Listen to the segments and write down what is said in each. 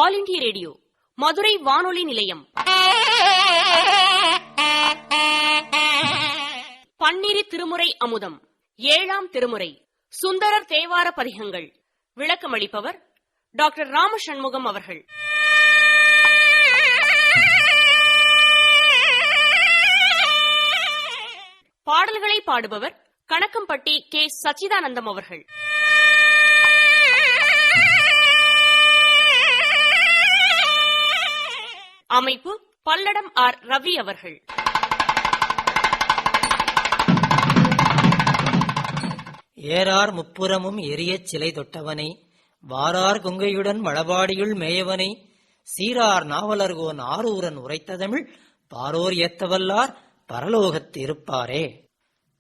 All India radio Madurai வானொலி நிலையம். பன்னிரு திருமுறை அமுதம், 7ஆம் திருமுறை, சுந்தரர் தேவார பதிகங்கள். விளக்கமளிப்பவர் டாக்டர் ராமசண்முகம் அவர்கள். பாடல்களை பாடுபவர் கணக்கம்பட்டி கே. சச்சிதானந்தம் அவர்கள். அமைப்பு பல்லடம் ஆர். ரவி அவர்கள். ஏறார் முப்புறமும் எரியச் சிலை தொட்டவனை, வாரார் கொங்கையுடன் மழபாடியுள் மேயவனை, சீரார் நாவலர்கோன் ஆரூரன் உரைத்ததமிழ் பாரோர் ஏத்தவல்லார் பரலோகத்து இருப்பாரே.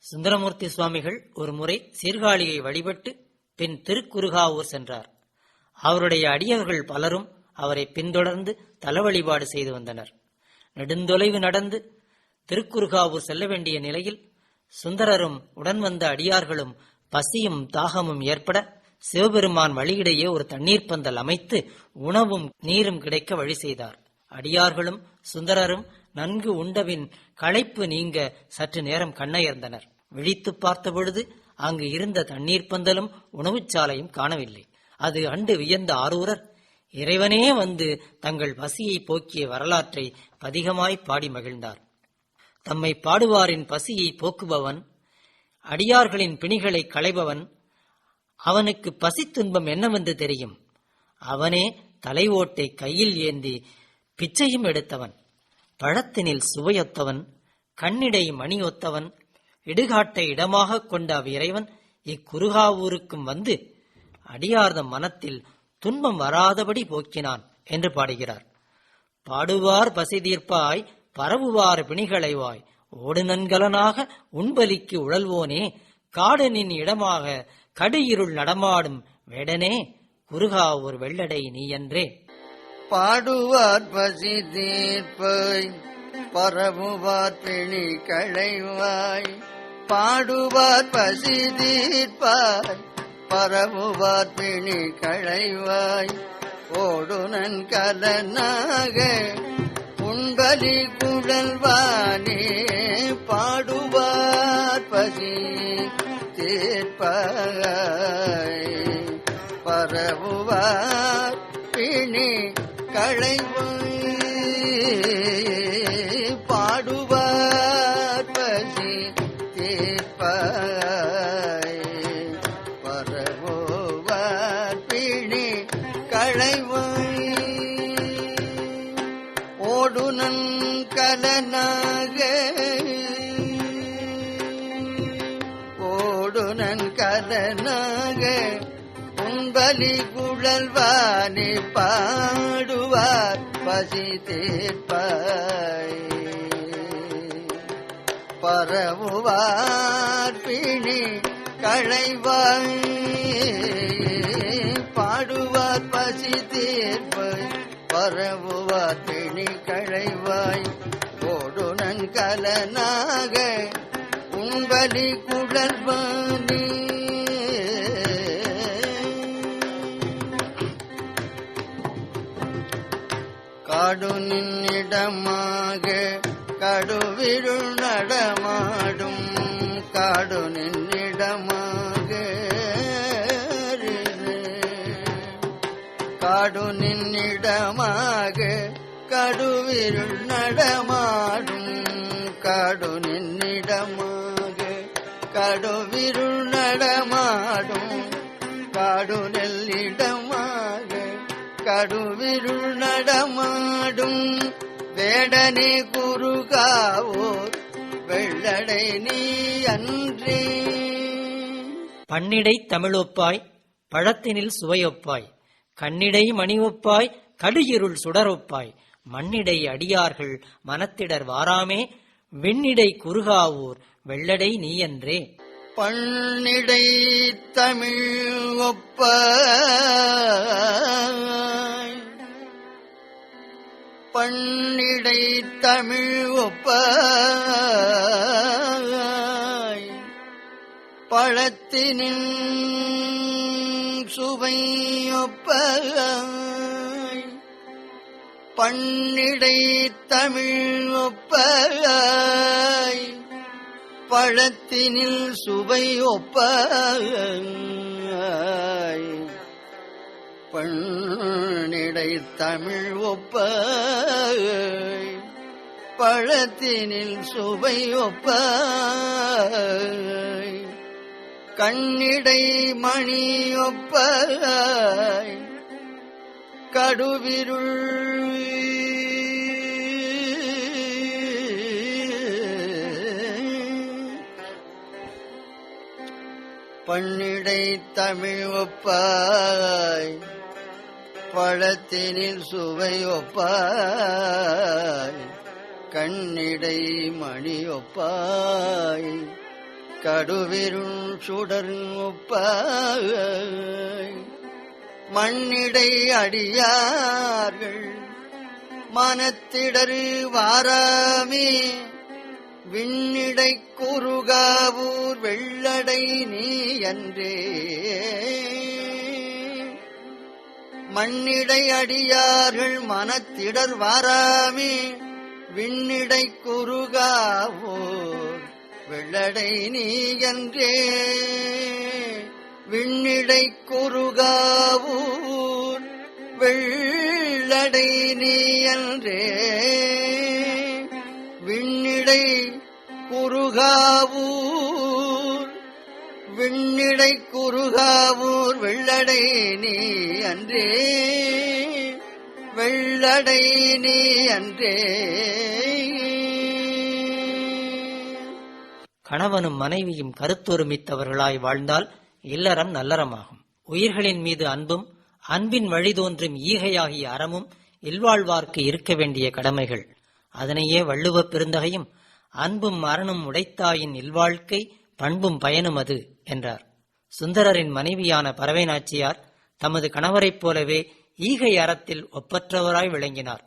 சுந்தரமூர்த்தி சுவாமிகள் ஒரு முறை சீர்காழியை வழிபட்டு பின் திருக்குறுகாவூர் சென்றார். அவருடைய அடியவர்கள் பலரும் அவரை பின்தொடர்ந்து தல வழிபாடு செய்து வந்தனர். நெடுந்தொலைவு நடந்து திருக்குறுகாவூர் செல்ல வேண்டிய நிலையில் சுந்தரரும் உடன் வந்த அடியார்களும் பசியும் தாகமும் ஏற்பட சிவபெருமான் வழியிடையே ஒரு தண்ணீர் பந்தல் அமைத்து உணவும் நீரும் கிடைக்க வழி செய்தார். அடியார்களும் சுந்தரரும் நன்கு உண்டபின் களைப்பு நீங்க சற்று நேரம் கண்ணயர்ந்தனர். விழித்து பார்த்த பொழுது அங்கு இருந்த தண்ணீர் பந்தலும் உணவுச்சாலையும் காணவில்லை. அது அண்டு வியந்த ஆரூரர் இறைவனே வந்து தங்கள் பசியை போக்கிய வரலாற்றை பதிகமாய் பாடி மகிழ்ந்தார். தம்மை பாடுவாரின் பசியை போக்குபவன், அடியார்களின் பிணிகளை களைபவன், அவனுக்கு பசி துன்பம் என்னவென்று தெரியும். அவனே தலை ஓட்டை கையில் ஏந்தி பிச்சையும் எடுத்தவன், பழத்தினில் சுவையொத்தவன், கண்ணிடை மணியொத்தவன், இடுகாட்டை இடமாக கொண்ட அவ்விறைவன் இக்குறுகாவூருக்கும் வந்து அடியார்தம் மனத்தில் துன்பம் வராதபடி போக்கினான் என்று பாடுகிறார். பாடுவார் பசி தீர்ப்பாய் பரவுவார் பிணிகளைவாய், ஓடு நன்கலனாக உண்பலிக்கு உழல்வோனே, காடு நின் இடமாக கடுயிருள் நடமாடும் வேடனே, குறுகாவூர் வெள்ளடை நீ என்றே. பாடுவார் பசி தீர்ப்பாய் பரவுவார் பிணி களைவாய், பாடுவார் பசி தீர்ப்பாய் பரவுவார் பிணி களைவாய், ஓடுனன் கலனாக உண்பலி குழல்வானே, பாடுவார் பசி தீர்ப்பாய் பரவுவார் பிணி களைவாய், பாடுவார் பசி தீர்ப்பாய் பரவுவார் பிணி களைவாய், ஓடுனன் கலனாக ஓடுனன் கலனாக உண்பலி குழல்வானே, பாடுவார் பசி தீர்ப்பாய் பரவுவார் பிணி களைவாய், பாடுவார் பசி தீர்ப்பாய் பரவுவார் பிணி களைவாய், ஓடுனன் கலனாக உண்பலி குழல்வானே. காடு நின்னிடமாக கடுவிருள் நடமாடும், காடு நின்னிடமாக காடு நின்னிடமாக கடுவிருள் நடமாடும், காடு நின்னிடமாக கடுவிருள் நடமாடும், காடு நெல்லிடமாக கடுவிருள் நடமாடும், வேடனே குறுகாவூர் வெள்ளடை நீ அன்றே. பன்னிடை தமிழொப்பாய் பழத்தினில் சுவையொப்பாய், கண்ணிடை மணியொப்பாய் கடுயிருள் சுடரொப்பாய், மண்ணிடை அடியார்கள் மனத்திடர் வாராமே, விண்ணிடை குறுகாவூர் வெள்ளடை நீ என்றே. பன்னிடை தமிழ் ஒப்பாய் பன்னிடை தமிழ் ஒப்பாய், பழத்தினின் சுவை ஒப்பாய், பண்ணிடை தமிழ் ஒப்பாய் பழத்தினில் சுவை ஒப்பாய் பண்ணிடை தமிழ் ஒப்பாய் பழத்தினில் சுவை ஒப்பாய் கண்ணிடை மணி ஒப்பாய் கடுவிருள் பண்ணிடை தமிழ் ஒப்பாய் பழத்தினில் சுவை ஒப்பாய் கண்ணிடை மணி ஒப்பாய் கடுவிருள் சுடர் ஒப்பாய் மண்ணிடை அடியார்கள் மனத்திடரு வாராமே விண்ணிடை குறுகாவூர் வெள்ளடை நீ அன்றே மண்ணிடை அடியார்கள் மனத்திடர் வாராமே விண்ணிடை குறுகாவூர் வெள்ளடை நீ அன்றே விண்ணிடை குறுகாவூர் வெள்ளடை நீ அன்றே விண்ணிடை குறுகாவூர் விண்ணிடை குறுகாவூர் வெள்ளடை நீ அன்றே வெள்ளடை நீ அன்றே. கணவனும் மனைவியும் கருத்தொருமித்தவர்களாய் வாழ்ந்தால் இல்லறம் நல்லறமாகும். உயிர்களின் மீது அன்பும் அன்பின் வழிதோன்றும் ஈகையாகிய அறமும் இல்வாழ்வார்க்கு இருக்க வேண்டிய கடமைகள். அதனையே வள்ளுவப் பெருந்தகையும் அன்பும் அறனும் உடைத்தாயின் இல்வாழ்க்கை பண்பும் பயனும் அது என்றார். சுந்தரரின் மனைவியான பறவை நாச்சியார் தமது கணவரைப் போலவே ஈகை அறத்தில் ஒப்பற்றவராய் விளங்கினார்.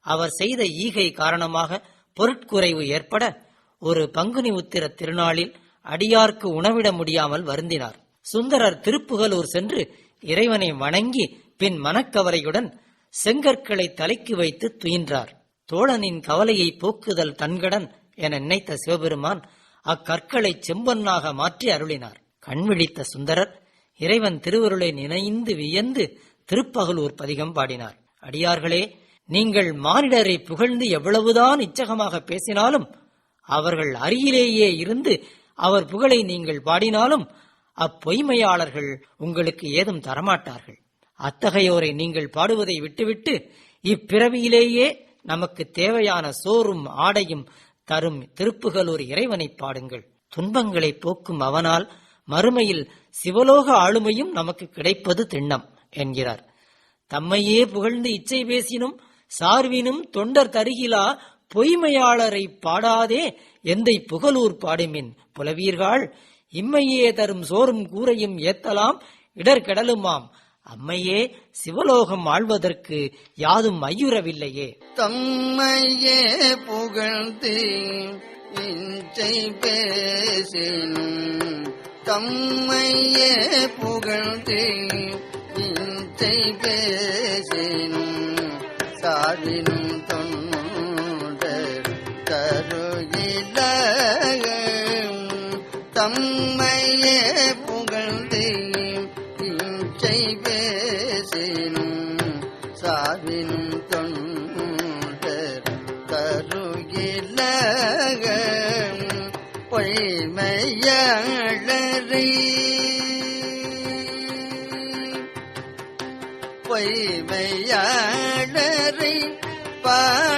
அவர் செய்த ஈகை காரணமாக பொருட்குறைவு ஏற்பட ஒரு பங்குனி உத்திர திருநாளில் அடியார்க்கு உணவிட முடியாமல் வருந்தினார். சுந்தரர் திருப்புகலூர் சென்று இறைவனை வணங்கி பின் மனக்கவலையுடன் செங்கற்களை தலைக்கு வைத்து துயின்றார். தோழனின் கவலையை போக்குதல் தன்கடன் என நினைத்த சிவபெருமான் அக்கற்களை செம்பொன்னாக மாற்றி அருளினார். கண்விழித்த சுந்தரர் இறைவன் திருவருளை நினைந்து வியந்து திருப்பகலூர் பதிகம் பாடினார். அடியார்களே, நீங்கள் மானிடரை புகழ்ந்து எவ்வளவுதான் இச்சகமாக பேசினாலும், அவர்கள் அருகிலேயே இருந்து அவர் புகழை நீங்கள் பாடினாலும் அப்பொய்மையாளர்கள் உங்களுக்கு ஏதும் தரமாட்டார்கள். அத்தகையோரை நீங்கள் பாடுவதை விட்டுவிட்டு இப்பிறவியிலேயே நமக்கு தேவையான சோறும் ஆடையும் தரும் திருப்புகலூர் இறைவனை பாடுங்கள். துன்பங்களை போக்கும் அவனால் மறுமையில் சிவலோக ஆளுமையும் நமக்கு கிடைப்பது திண்ணம் என்கிறார். தம்மையே புகழ்ந்து இச்சை பேசினும் சார்வினும் தொண்டர் தருகிலா பொய்மையாளரை பாடாதே எந்தை புகழூர் பாடுமின் புலவீர்கள் இம்மையே தரும் சோறும் கூரையும் ஏத்தலாம் இடர்கடலுமாம் அம்மையே சிவலோகம் ஆழ்வதற்கு யாதும் ஐயுறவில்லையே. தம்மையே புகழ்ந்து இச்சை பேசினும் தம்மையே புகழ்ந்து இச்சை பேசினும் சாதினும் தொண்டர் தருகில தம்மையே புகழ்ந்து இச்சை பேசினும் சாதினும் தொண்டர் தருகில பொய்மையாளரை பொய்மையாளரை பாடாதையந்தை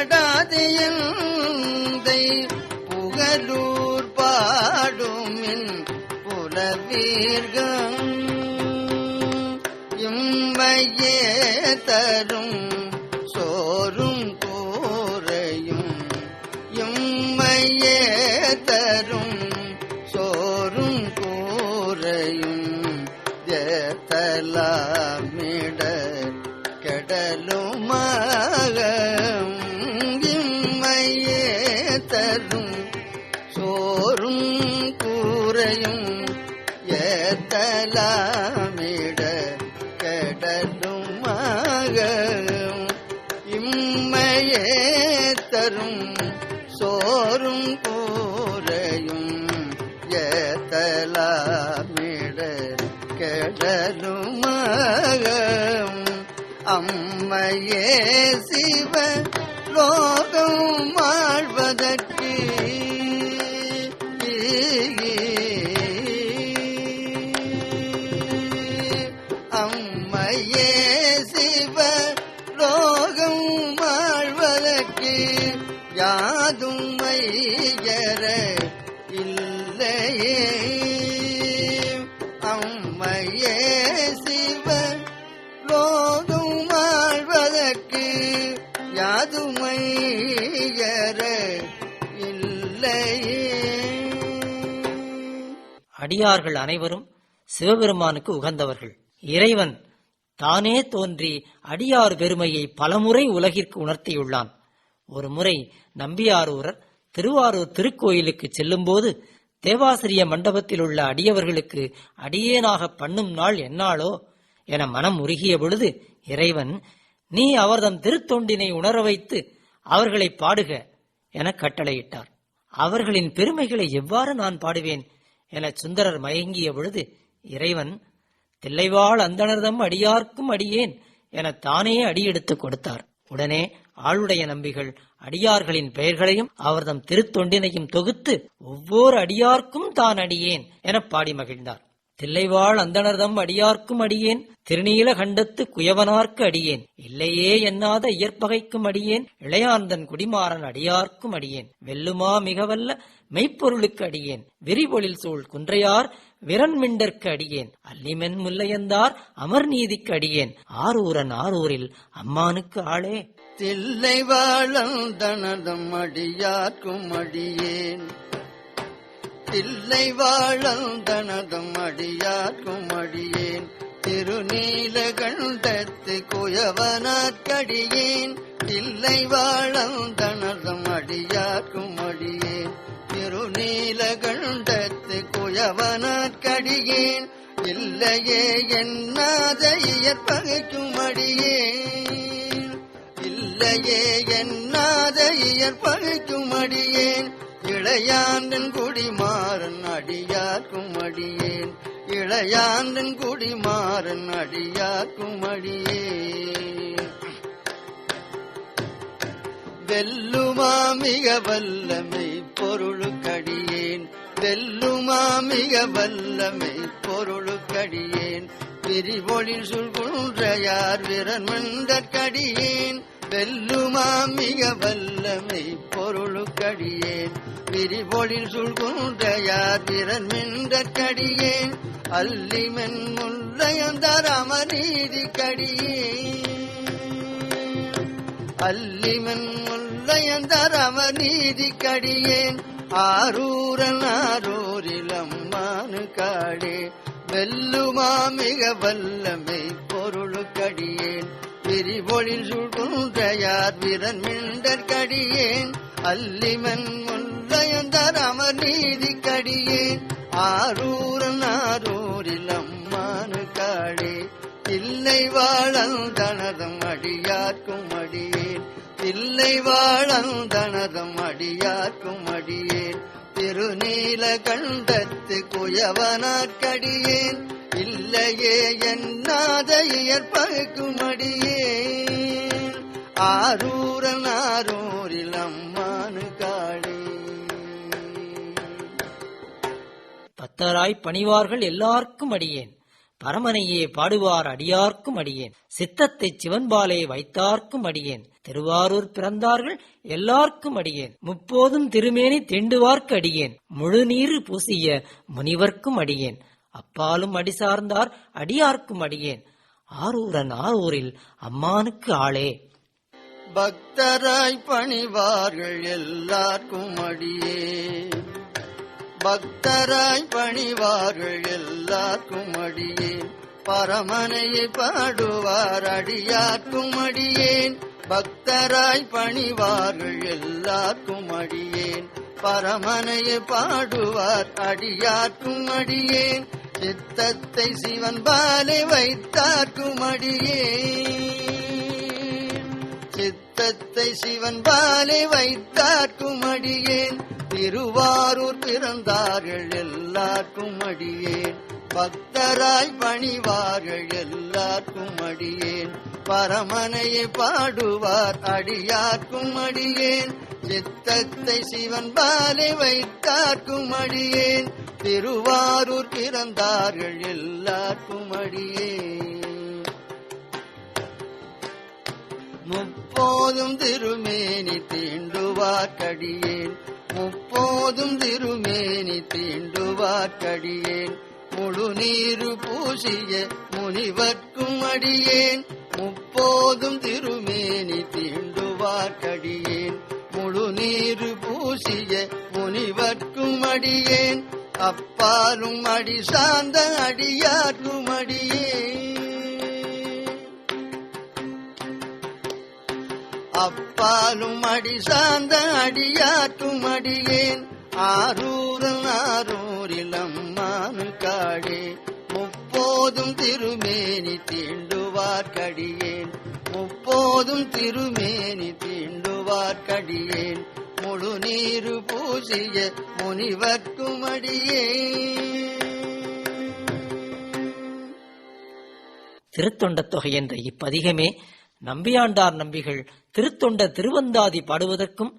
புகழூர் பாடுமின் புலவீர்கள் இம்மையே தரும் சோறும் கூரையும் இம்மையே தரும் சோறும் கூரையும் ஏத்தலாமிட கெடலுமாக இம்மையே தரும் சோறும் கூரையும் ஏத்தலாமிட கெடலுமாக இம்மை தரும் சோறும் கூரையும் ஏத்தலாமிட கெடலுமகம் அம்மையே சிவ லோகம் வாழ்வதற்கு அம்மையே சிவ லோகம் வாழ்வதற்கு யாதும் மையர இல்லையே அம்மையே சிவ லோகம் வாழ்வதற்கு யாதும் மையர இல்லையே. அடியார்கள் அனைவரும் சிவபெருமானுக்கு உகந்தவர்கள். இறைவன் தானே தோன்றி அடியார் பெருமையை பலமுறை உலகிற்கு உணர்த்தியுள்ளான். ஒரு முறை நம்பியாரூரர் திருவாரூர் திருக்கோயிலுக்கு செல்லும்போது தேவாசிரிய மண்டபத்தில் உள்ள அடியவர்களுக்கு அடியேனாக பண்ணும் நாள் என்னாளோ என மனம் உருகிய பொழுது இறைவன், நீ அவர்தம் திருத்தொண்டினை உணர வைத்து அவர்களை பாடுக என கட்டளையிட்டார். அவர்களின் பெருமைகளை எவ்வாறு நான் பாடுவேன் என சுந்தரர் மயங்கிய பொழுது இறைவன், தில்லைவாழ் அந்தணர்தம் அடியார்க்கும் அடியேன் என தானே அடியெடுத்துக் கொடுத்தார். உடனே ஆளுடைய நம்பிகள் அடியார்களின் பெயர்களையும் அவர்தம் திருத்தொண்டினையும் தொகுத்து ஒவ்வொரு அடியார்க்கும் தான் அடியேன் என பாடி மகிழ்ந்தார். தில்லைவாழ் அந்தணர்தம் அடியார்க்கும் அடியேன், திருநீல கண்டத்து குயவனார்க்கு அடியேன், இல்லையே எண்ணாத இயற்பகைக்கும் அடியேன், இளையாந்தன் குடிமாறன் அடியார்க்கும் அடியேன், வெல்லுமா மிகவல்ல மெய்ப்பொருளுக்கு அடியேன், விரிபொழில் சூழ் குன்றையார் விரண்மிண்டற்கு அடியேன், அல்லிமென் முல்லையந்தார் அமர்நீதிக்கு அடியேன், ஆரூரன் ஆரூரில் அம்மானுக்கு ஆளே. தில்லை வாழந்தனதம் அடியார்க்கும் அடியேன், தில்லை வாழந்தனதம் அடியார்க்கும் அடியேன், திருநீலகண்டத்து குயவனார்க்கடியேன், தில்லை வாழந்தனதம் அடியார்க்கும் அடியேன், திருநீலகண்டத்து குயவனார்க்கடியேன், இல்லையே எண்ணாத இயற்பகைக்கும் அடியேன், இல்லையே எண்ணாத இயற்பகைக்கும் அடியேன், இளையாண்டன் குடிமாறன் அடியார்க்கும் அடியேன், இளையாண்டன் குடிமாறன் அடியார்க்கும் அடியேன், வெல்லுமா மிக வல்லமை பொருளுக்கடியேன், வெல்லுமா மிக வல்லமை பொருளுக்கடியேன், விரிபொழில் சுல்குன்றையார் விரண்மண்டற்கடியேன், வெல்லுமா மிக வல்லமை பொருளுக்கடியேன், விரிபொழில் சுல்குன்றையார் விரண்மண்டற்கடியேன், அல்லிமென் முல்லையந்தார் அமர்நீதிக்கடியேன், அல்லிமென் முல்லையந்தார் அமர்நீதிக்கடியேன், ஆரூரன் ஆரூரில் அம்மானு காடே, வெல்லுமா மிக வல்லமை பொருளுக்கடியேன், விரிபொழில் சுழ்குன்றையார் விரண்மிண்டற்கடியேன், அல்லிமென் முல்லையந்தார் அமர்நீதிக்கடியேன், ஆரூரன் ஆரூரில் அம்மானு காடே, தில்லை வாழந்தனதம் அடியார்க்கும் அடியேன், தில்லை வாழந்தனதம் அடியார்க்கும் அடியேன், திருநீலகண்டத்து குயவனார்க்கடியேன், இல்லையே எண்ணாத இயற்பகைக்கும் அடியேன், ஆரூரன் ஆரூரில் அம்மானு காடே. பத்தராய் பணிவார்கள் எல்லார்க்கும் அடியேன், பரமனையே பாடுவார் அடியார்க்கும் அடியேன், சித்தத்தை சிவன்பாலே வைத்தார்க்கும் அடியேன், திருவாரூர் பிறந்தார்கள் எல்லார்க்கும் அடியேன், முப்போதும் திருமேனி திண்டுவார்க்கு அடியேன், முழுநீரு பூசிய முனிவர்க்கும் அடியேன், அப்பாலும் அடி சார்ந்தார் அடியார்க்கும் அடியேன், ஆரூரன் ஆரூரில் அம்மானுக்கு ஆளே. பக்தராய் பணிவார்கள் எல்லார்க்கும் அடியேன், பக்தராய் பணிவார்கள் எல்லார்க்கும் அடியேன், பரமனையை பாடுவார் அடியார்க்கும் அடியேன், பக்தராய் பணிவார்கள் எல்லார்க்கும் அடியேன், பரமனையை பாடுவார் அடியார்க்கும் அடியேன், சித்தத்தை சிவன் பாலை வைத்தார்க்கும் அடியேன், சித்தத்தை சிவன் பாலே வைத்தார்க்கும் அடியேன் திருவாரூர் பிறந்தார்கள் எல்லாருக்கும் அடியேன் பக்தராய் பணிவார்கள் எல்லாருக்கும் அடியேன் பரமனையை பாடுவார் அடியார்க்கும் அடியேன் சித்தத்தை சிவன் பாலே வைத்தார்க்கும் அடியேன் திருவாரூர் பிறந்தார்கள் எல்லாருக்கும் அடியேன் முப்போதும் திருமேனி தீண்டுவார்க்கடியேன் முப்போதும் திருமேனி தீண்டுவார்க்கடியேன் முழு நீரு பூசிய முனிவர்க்கும் அடியேன் முப்போதும் திருமேனி தீண்டுவார்க்கடியேன் முழு நீரு பூசிய முனிவர்க்கும் அடியேன் அப்பாலும் அடி சார்ந்த அடியார்க்கும் அடியேன் அப்பாலும் அடி சார்ந்த அடியாற்றும் அடியேன் ஆரூரன் ஆரூரில் அம்மானு காடே முப்போதும் திருமேனி தீண்டுவார்க்கடியேன் முப்போதும் திருமேனி தீண்டுவார்க்கடியேன் முழு நீரு பூசிய முனிவர்க்கும் அடியேன். திருத்தொண்ட தொகை என்ற இப்பதிகமே நம்பியாண்டார் நம்பிகள் திருத்தொண்ட திருவந்தாதி பாடுவதற்கும்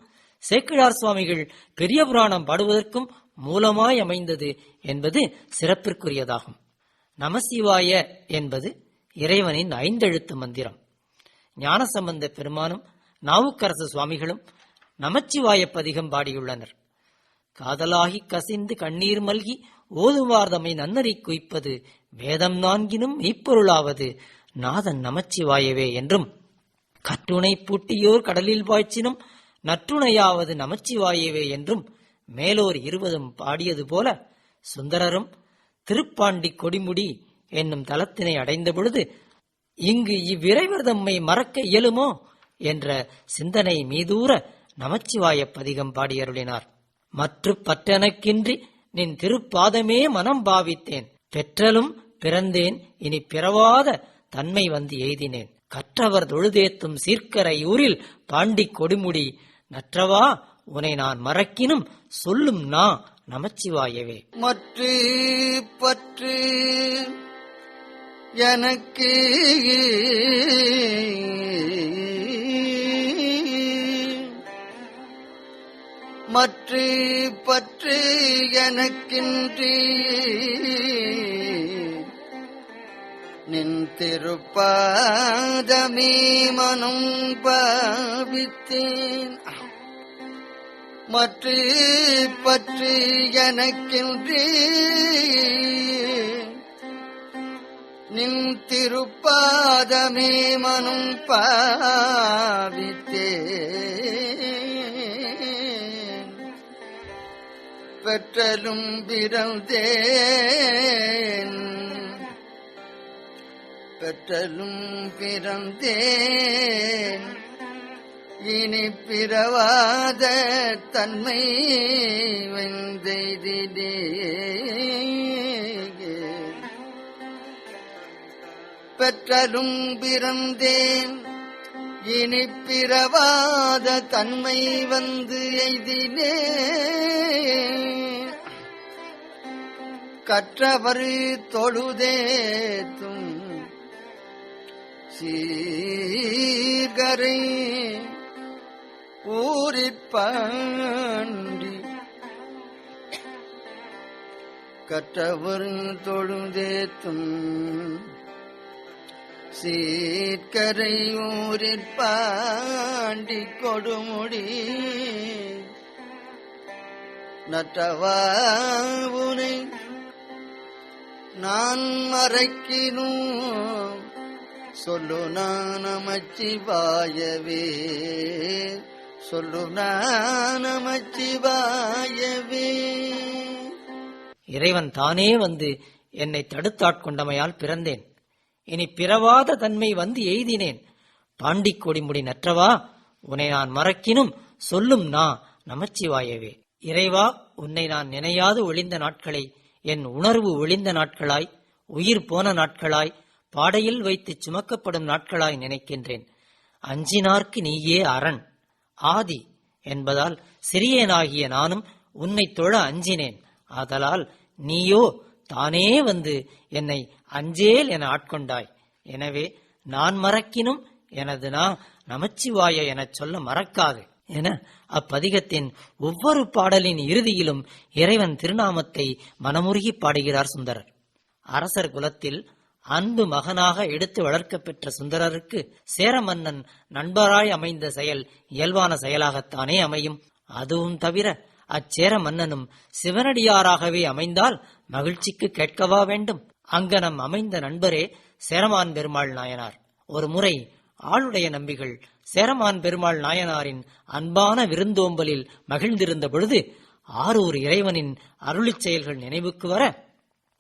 சேக்கிழார் சுவாமிகள் பெரிய புராணம் பாடுவதற்கும் மூலமாய் அமைந்தது என்பது சிறப்பிற்குரியதாகும். நமசிவாய என்பது இறைவனின் 5 எழுத்து மந்திரம். ஞானசம்பந்த பெருமானும் நாவுக்கரசு சுவாமிகளும் நமச்சிவாய பதிகம் பாடியுள்ளனர். காதலாகி கசிந்து கண்ணீர் மல்கி ஓதுவார்தமை நன்னறி குய்ப்பது வேதம் நான்கினும் மெய்ப்பொருளாவது நாதன் நமச்சிவாயவே என்றும் கற்றுணை பூட்டியோர் கடலில் பாய்ச்சினும் நற்றுணையாவது நமச்சிவாயவே என்றும் மேலோர் 20 பாடியது போல சுந்தரரும் திருப்பாண்டி கொடிமுடி என்னும் தலத்தினை அடைந்த பொழுது இங்கு இவ்விரைவர் தம்மை மறக்க இயலுமோ என்ற சிந்தனை மீதூர நமச்சிவாய பதிகம் பாடியருளினார். மற்று பற்றெனக்கின்றி நின் திருப்பாதமே மனம் பாவித்தேன் பெற்றலும் பிறந்தேன் இனி பிறவாத தன்மை வந்து எய்தினேன் கற்றவர் தொழுதேத்தும் சீர்க்கரை ஊரில் பாண்டி கொடிமுடி நற்றவா உனை நான் மறக்கினும் சொல்லும் நா நமச்சிவாயவே. மற்று பற்று எனக்கு மற்று பற்று எனக்கின்றி நின் திருப்பாதமே மனம் பாவித்தேன் மற்று பற்று எனக்கின்றி நின் திருப்பாதமே மனம் பாவித்தேன் பெற்றலும் பிறந்தேன் பெற்றலும் பிறந்தேன் இனி பிறவாத தன்மை வந்தெய்தினே பெற்றலும் பிறந்தேன் இனி பிறவாத தன்மை வந்து எய்தினே கற்றவர் தொழுதேத்தும் சீர்கரை ஊரிற்பாண்டி கற்றவர் தொழுதேத்தும் சீர்கரை ஊரிற்பாண்டி கொடுமுடி நற்றவாவுனை நான் மறைக்கினும் சொல்லு நமச்சிவாயவே சொல்லு நமச்சிவாயவே. இறைவன் தானே வந்து என்னை தடுத்தாட்கொண்டமையால் பிறந்தேன் இனி பிறவாத தன்மை வந்து எய்தினேன் பாண்டி கொடிமுடி நற்றவா உன்னை நான் மறக்கினும் சொல்லும் நா நமச்சிவாயவே. இறைவா உன்னை நான் நினையாது ஒளிந்த நாட்களை என் உணர்வு ஒளிந்த நாட்களாய் உயிர் போன நாட்களாய் பாடையில் வைத்து சுமக்கப்படும் நாட்களாய் நினைக்கின்றேன். அஞ்சினார்க்கு நீயே அரண் ஆதி என்பதால் சிறியனாகிய நானும் உன்னை தொழ அஞ்சினேன். ஆதலால் நீயோ தானே வந்து என்னை அஞ்சேல் என ஆட்கொண்டாய். எனவே நான் மறக்கினும் எனது நமச்சிவாய எனச் சொல்ல மறக்காது என அப்பதிகத்தின் ஒவ்வொரு பாடலின் இறுதியிலும் இறைவன் திருநாமத்தை மனமுருகி பாடுகிறார் சுந்தரர். அரசர் குலத்தில் அன்பு மகனாக எடுத்து வளர்க்கப் பெற்ற சுந்தரருக்கு சேர மன்னன் நண்பராய் அமைந்த செயல் இயல்பான செயலாகத்தானே அமையும். அதுவும் தவிர அச்சேர மன்னனும் சிவனடியாராகவே அமைந்தால் மகிழ்ச்சிக்கு கேட்கவா வேண்டும். அங்கனம் அமைந்த நண்பரே சேரமான் பெருமாள் நாயனார். ஒரு முறை ஆளுடைய நம்பிகள் சேரமான் பெருமாள் நாயனாரின் அன்பான விருந்தோம்பலில் மகிழ்ந்திருந்த பொழுது ஆரூர் இறைவனின் அருளிச் செயல்கள் நினைவுக்கு வர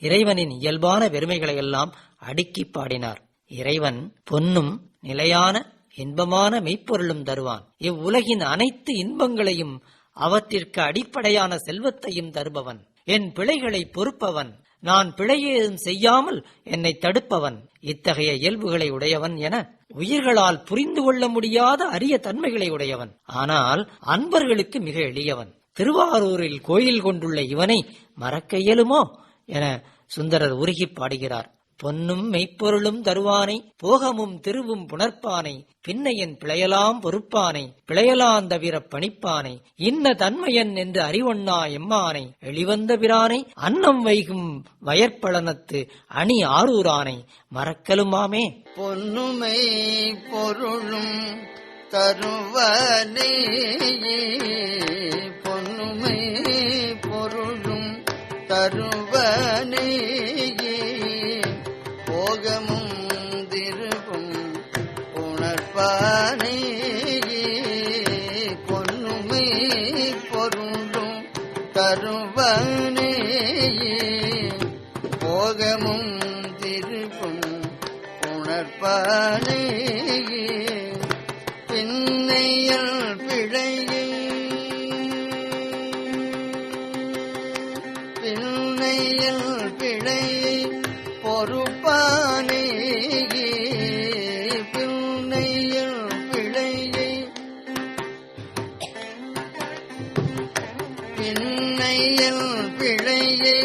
இறைவனின் இயல்பான பெருமைகளை எல்லாம் அடுக்கி பாடினார். இறைவன் பொன்னும் நிலையான இன்பமான மெய்ப்பொருளும் தருவான். இவ்வுலகின் அனைத்து இன்பங்களையும் அவற்றிற்கு அடிப்படையான செல்வத்தையும் தருபவன். என் பிழைகளை பொறுப்பவன். நான் பிழையேதும் செய்யாமல் என்னை தடுப்பவன். இத்தகைய இயல்புகளை உடையவன் என உயிர்களால் புரிந்து கொள்ள முடியாத அரிய தன்மைகளை உடையவன். ஆனால் அன்பர்களுக்கு மிக எளியவன். திருவாரூரில் கோயில் கொண்டுள்ள இவனை மறக்க இயலுமோ என சுந்தரர் உருகி பாடுகிறார். பொன்னும் மெய்ப்பொருளும் தருவானை, போகமும் திருவும் புணர்ப்பானை, பின்னையன் பிழையலாம் பொறுப்பானை, பிழையலான் தவிர பணிப்பானை, இன்ன தன்மையன் என்று அறிவொண்ணா எம்மானை, எளிவந்த பிரானை, அன்னம் வைகும் வயற்பழனத்து அணி ஆரூரானை மறக்கலுமாமே. பொன்னுமை பொருளும் தருவனே, பொன்னுமை பொருளும் தருவனே, போகமும் திருவும் உணர்ப்பானே, பொன்னுமை பொருளும் தருவனே, போகமும் திருவும் உணர்ப்பானே, பின்னையல் பிழையை பின்னையல் பிழையை பொறுப்பானே, பின்னையல் பிழையை பின்னையல் பிழையை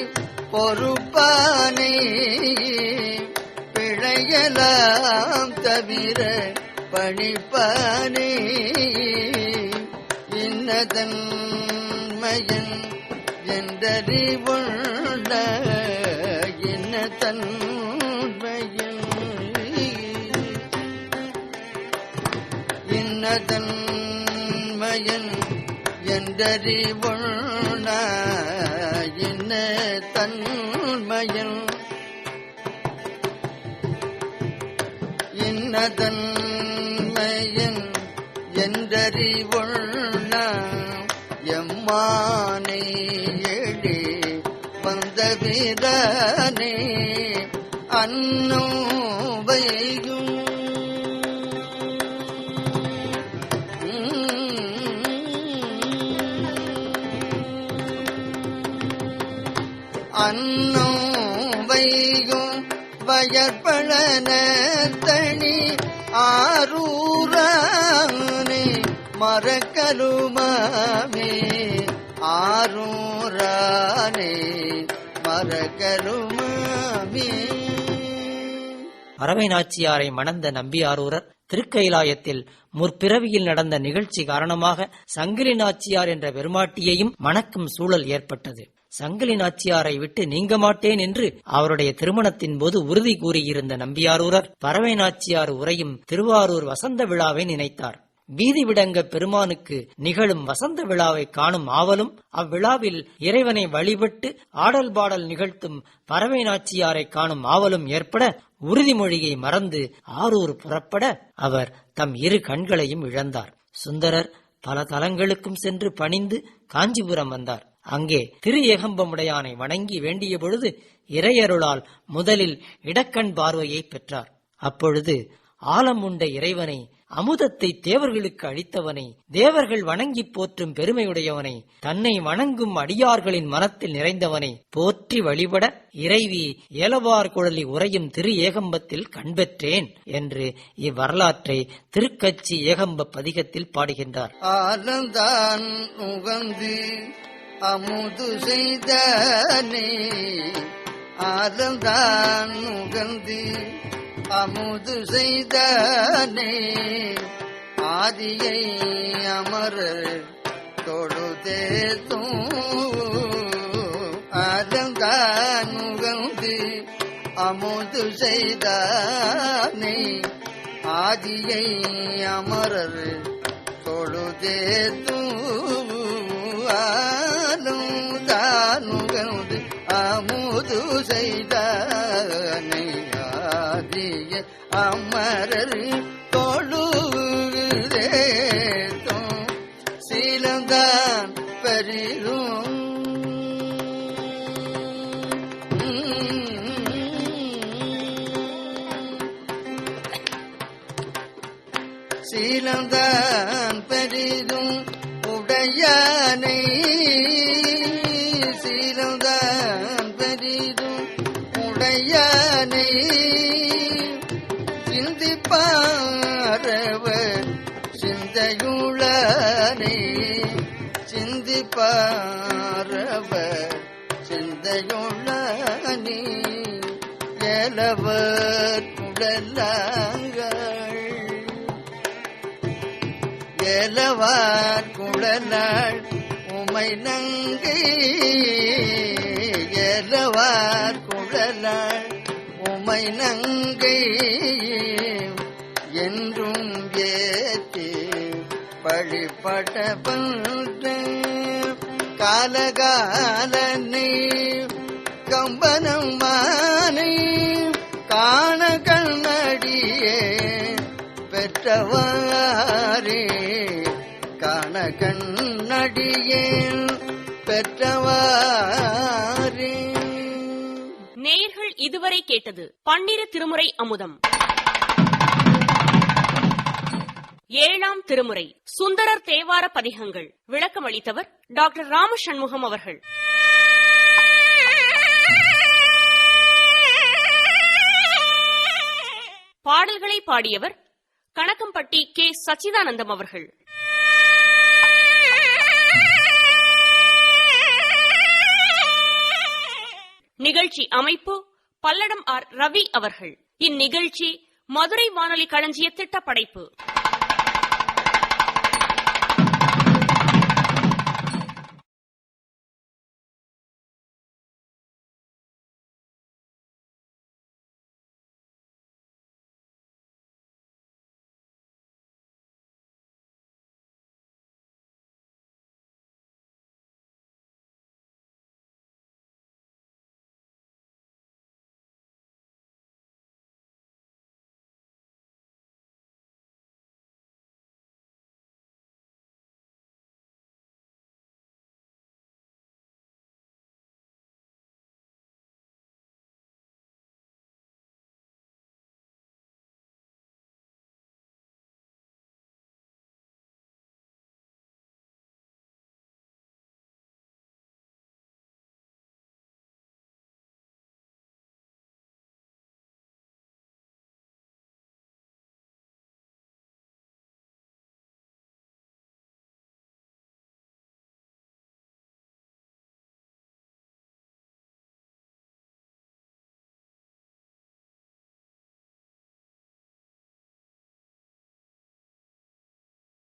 பொறுப்பானே, பிழையலாம் தவிர பணிப்பானே, இன்னதன்மையன் என்றறிவுள்ள இன்னதன்மையன் இன்னதன்மையன் என்றறிவுள்ள இன்னதன்மையன் இன்னதன்மையன் என்றறிவுள்ள எம்மானை எடி வந்த வீரனே, அன்னோ வைகும் அன்னோ வைகும் வயற்பழனத்தணி ஆரூரானே மறக்கலுமாமே, ஆரூரானே மறக்கலுமாமே. அரவை நாச்சியாரை மணந்த நம்பியாரூரர் திருக்கைலாயத்தில் முற்பிறவியில் நடந்த நிகழ்ச்சி காரணமாக சங்கிலி நாச்சியார் என்ற பெருமாட்டியையும் மணக்கும் சூழல் ஏற்பட்டது. சங்கிலி நாச்சியாரை விட்டு நீங்க மாட்டேன் என்று அவருடைய திருமணத்தின் போது உறுதி கூறியிருந்த நம்பியாரூரர் பறவை நாச்சியார் உரையும் திருவாரூர் வசந்த விழாவை நினைத்தார். வீதி விடங்க பெருமானுக்கு நிகழும் வசந்த விழாவை காணும் ஆவலும் அவ்விழாவில் இறைவனை வழிபட்டு ஆடல் பாடல் நிகழ்த்தும் பறவை நாச்சியாரை காணும் ஆவலும் ஏற்பட உறுதிமொழியை மறந்து ஆரூர் புறப்பட அவர் தம் இரு கண்களையும் இழந்தார். சுந்தரர் பல தலங்களுக்கும் சென்று பணிந்து காஞ்சிபுரம் வந்தார். அங்கே திரு ஏகம்பமுடையானை வணங்கி வேண்டிய பொழுது இறையருளால் முதலில் இடக்கண் பார்வையை பெற்றார். அப்பொழுது ஆலம் உண்ட இறைவனை அமுதத்தை தேவர்களுக்கு அளித்தவனை, தேவர்கள் வணங்கி போற்றும் பெருமையுடையவனை, தன்னை வணங்கும் அடியார்களின் மனத்தில் நிறைந்தவனை போற்றி வழிபட இறைவி ஏலவார் குழலி உறையும் திரு ஏகம்பத்தில் கண்பெற்றேன் என்று இவ்வரலாற்றை திருக்கச்சி ஏகம்ப பதிகத்தில் பாடுகின்றார். ஆலந்தான் உகந்து அமுது செய்தனே, ஆலந்தான் உகந்து அமுது செய்தனே, ஆதியை அமரர் தொழுதேத்தும். ஆலந்தான் உகந்து அமுது செய்தனே, ஆதியை அமரர் தொழுதேத்தும். ஆலந்தானுகந்து அமுது செய்தனை, ஆதிய அமரர் தொழுதேத்தும். சீலந்தான் பெரிதும் சீலந்தான் பெரிதும் உடையானை, சீலந்தான் பெரிதும் உடையானை, சிந்திப்பாரவர் சிந்தையுளனை, சிந்திப்பாரவர் சிந்தையுளனே, ஏலவர் குழலாங்கள், ஏலவார் குழலாள் உமை நங்கை, ஏலவார் குழலாள் உமை நங்கை, என்றும் ஏற்றி பழிபட பண்ற காலகாலனை, கம்பனம் மானை காண கண்ணடியே பெற்றவாரே, காண கண்ணடியே பெற்றவாரே. நேயர்கள் இதுவரை கேட்டது பன்னிரு திருமுறை அமுதம். ஏழாம் திருமுறை சுந்தரர் தேவார பதிகங்கள். விளக்கம் அளித்தவர் டாக்டர் ராமசண்முகம் அவர்கள். பாடல்களை பாடியவர் கணக்கம்பட்டி கே சச்சிதானந்தம் அவர்கள். நிகழ்ச்சி அமைப்பு பல்லடம் ஆர் ரவி அவர்கள். இந்நிகழ்ச்சி மதுரை வானொலி களஞ்சிய திட்ட படைப்பு.